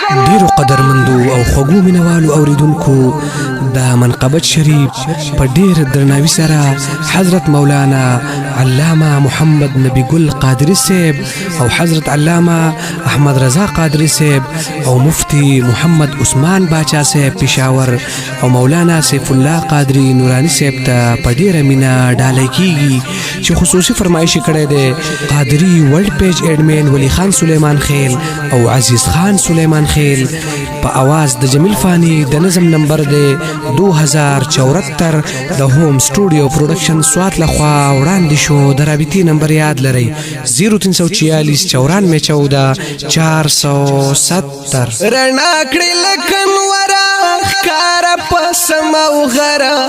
ډیرو قدرمندو او خوږو مینوالو اوریدونکو دا منقبت شریف په ډیر درناوي سره حضرت مولانا علامه محمد نبی ګل قادری صاحب او حضرت علامه احمد رضا قادری صاحب او مفتی محمد عثمان باچا صاحب پېښور او مولانا سیف الله قادری نورانی صاحب ته په ډیره مینه ډالۍ کیږي چې خصوصي فرمایش کړی دی قادری ورلد پیج ایڈمن ولی خان سلیمان خیل او عزیز خان سلیمان خیل په आवाज د جمیل فانی د نظم نمبر دی 2074 د هوم سټوډیو پروډکشن سوات لخوا وړاندې شو د رابطې نمبر یاد لرئ 0346 9414 470 رڼا کړي لکن ورا ښکار پسم او غرا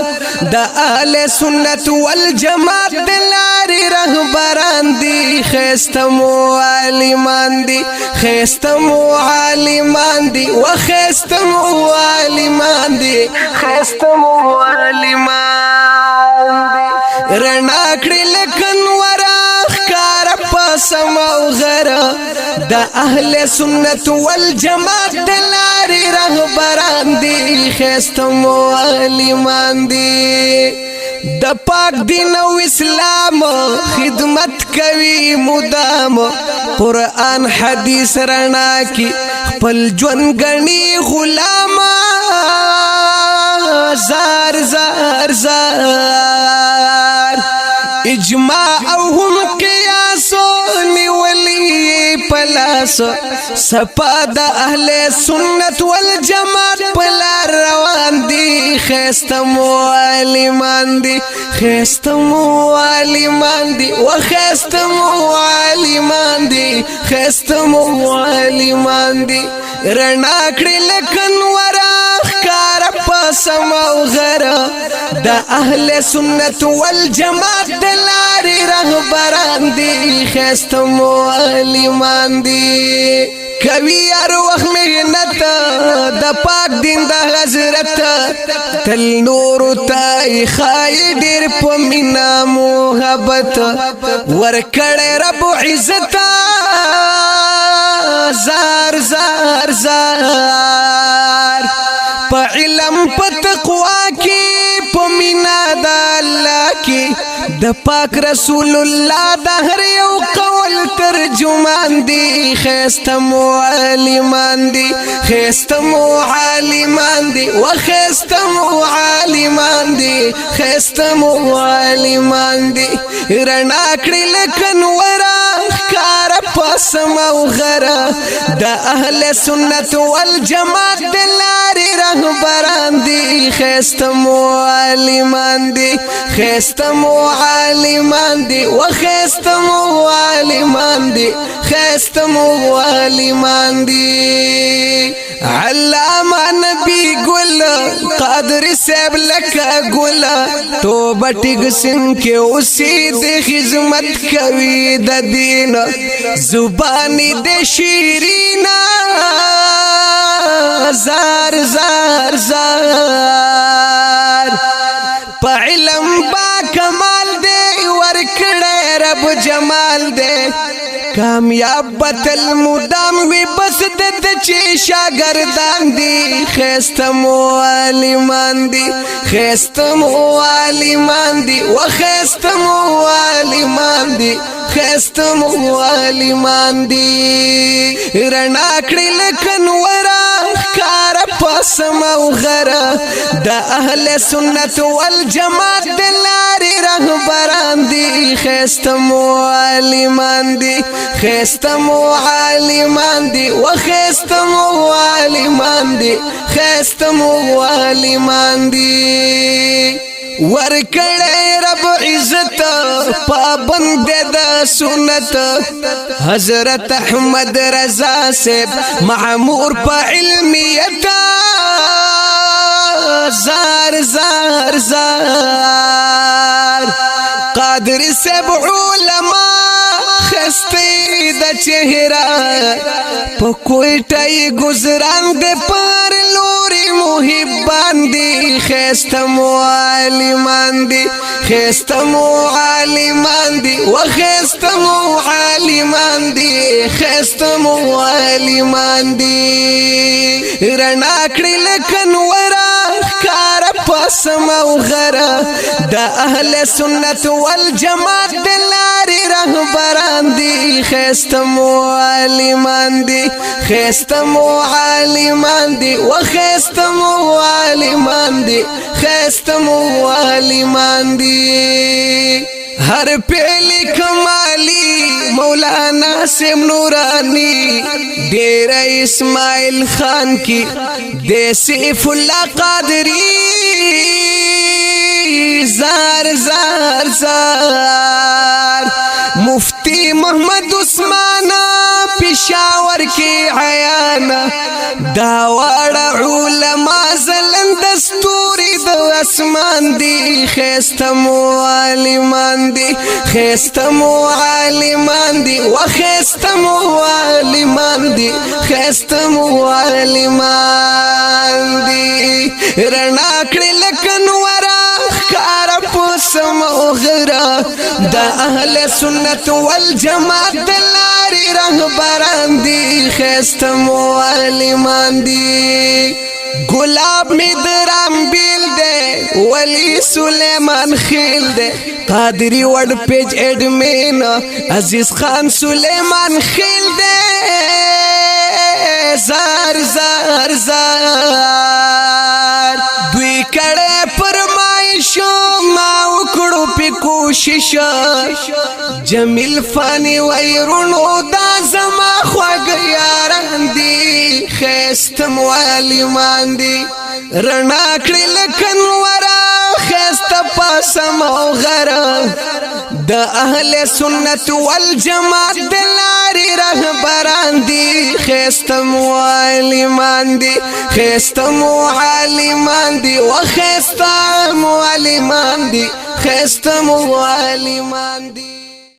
د اهل سنت والجماعت د لارې رهبران دي خستمو عالمان دي خستمو عالمان دي وخستمو عالمان دي خستمو عالمان دي رڼا کړي لکن ورا ښکار پسم او غرا د اهل سنت والجماعت د لارې رهبران دي خستمو عالمان دي د پاک دین او اسلام خدمت کوي مدام قرآن حدیث رڼا کی خپل ژوند غني غلام زار زار زار اجماع او هم قیاس نیولی پلاس سپا د اهل سنت والجماعت پلار روان دي خستمو عالمان دي خستمو عالمان دي وخستمو عالمان دي خستمو عالمان دي رڼا کړي لکن ورا ښکار پسم او غرا د اهل سنت والجماعت د لارې رهبران دي خستمو عالمان دي کوي هر وخت محنت د پاک دین د حضرت تل نور ته خای ډیر په مینا محبت ورکړې رب عزت زار زار زار په علم په تقوا کې په مینا د الله کې د پاک رسول الله د هر یو قول ترجمان دي خستمو عالمان دي خستمو عالمان دي وخستمو عالمان دي خستمو عالمان دي رڼا کړي لکن ورا ښکار پسم او غرا د اهل سنت والجماعت د لارې رهبران دي خستمو عالمان دي خستمو عالمان دي وخستمو عالمان دي خستمو عالمان دي علامه نبی ګل قادری صاحب لکه ګل توبه ټیګ سین کې اوسې د خدمت کوي د دین زبانی د شیرینا زار زار زار په علم با کمال دے ورکڑے رب جمال دے کامیاب بتل مدام وی بس دد چی شاگردان دی خستمو عالمان دی خستمو عالمان دی وخستمو عالمان دی خستمو عالمان دی رڼا کړي لکن ورا ښکار پسم او غرا د اهل سنت والجماعت د لارې رهبران دي خستمو عالمان دي خستمو عالمان دي وخستمو عالمان دي خستمو عالمان دي ورکړې رب عزت پابند د سنت حضرت احمد رضا صاحب معمور په علمیت زار زار زار قادری صاحب علماء خستی د چهره په کوټه گزاران د پر لوري محبان دي خستمو عالمان دي خستمو عالمان دي وخستمو عالمان دي خستمو عالمان دي رڼا کړی لکه نوره ښکاره پسم او غره د اهل سنت والجماعت د لارې رهبران دي ښایسته معلمان دي ښایسته معلمان دي و ښایسته معلمان دي ښایسته معلمان دي هر پیلی کمالی مولانا سیم نورانی دیر اسماعیل خان کی دے سیف اللہ قادری زار زار زار مفتی محمد عثمانا پشاور کی عیانا داوڑا علماء زلن دستوری دو اسمان دی خیست معلمان دی خیست معلمان دی و خیست معلمان دی خیست معلمان دی رنا کړي لکن ورا خکار پسم او غرا دا اهل سنت والجماعت دلاری رهبران دی خیست معلمان دی گلاب می درام بیل دے ولی سلیمان خیل دے قادری ورڈ پیج ایڈمین عزیز خان سلیمان خیل دے زار زار زار دوی کڑے پرمائشو ما اکڑو پی کوشش جمیل فانی ویرونو دا زما خواگ یاران دی خیست معلمان دی رنا کړي لکن ورا خیست پاسم او غره د اهل سنت والجماعت د لارې رهبران دي خیست معلمان دي خیست معلمان دي و خیست معلمان دي خیست معلمان دي